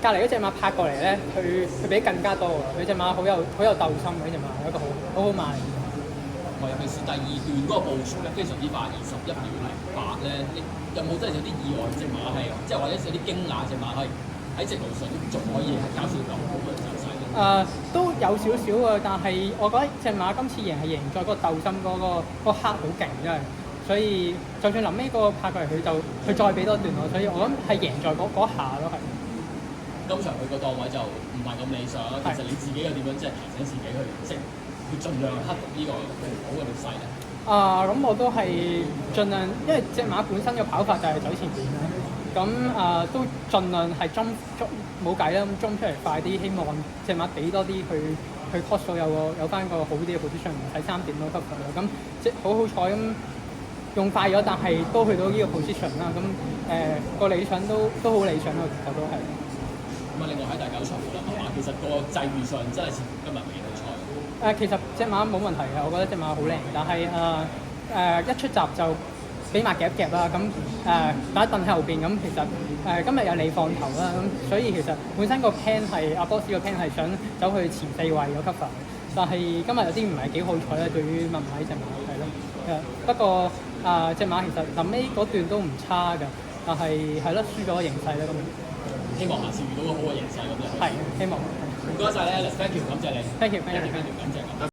隔離嗰隻馬拍過嚟咧，佢比更加多喎。佢隻馬好有鬥心嘅，呢隻馬係一個好馬嚟。尤其是第二段嗰個步速咧，非常之快，21秒08咧，有冇真係有啲意外隻馬係，即係或者有啲驚訝隻馬係喺直路上仲可以係搞笑咁好嘅走勢咧？都有少少啊，但係我覺得隻馬今次贏係贏在嗰個鬥心嗰個刻好勁，真係。所以就算臨尾嗰個拍過嚟，佢再俾多段我，所以我諗係贏在嗰下咯，係。今場佢個檔位就唔係咁理想，其實你自己又點樣即係提醒自己去盡量克服呢個好嘅劣勢咧？咁我都係盡量，因為隻馬本身嘅跑法就係走前邊啦。咁都盡量係中冇計啦，咁中出嚟快啲，希望隻馬俾多啲去 cross 到有翻個好啲嘅 position，唔使3點咯 cover 啦。咁即係好彩咁用快咗，但係都去到呢個 position 啦。咁個理想都好理想咯，我都係。咁另外喺第9場啦，其實個際遇上真係似今日未到賽。其實隻馬冇問題嘅，我覺得隻馬好靚，但係一出閘就俾馬夾一夾啦，咁打一蹬喺後邊，咁其實今日有你放頭啦，咁所以其實本身個 plan 係阿 boss 個 plan 係想走去前4位個 cover，但係今日有啲唔係幾好彩咧，對於文偉隻馬係咯，不過隻馬其實臨尾嗰段都唔差㗎，但係係咯輸咗個形勢咧咁。希望下次遇到個好嘅形勢咁樣。係希望。唔該晒咧 ，thank you，感謝你。Thank you，感謝。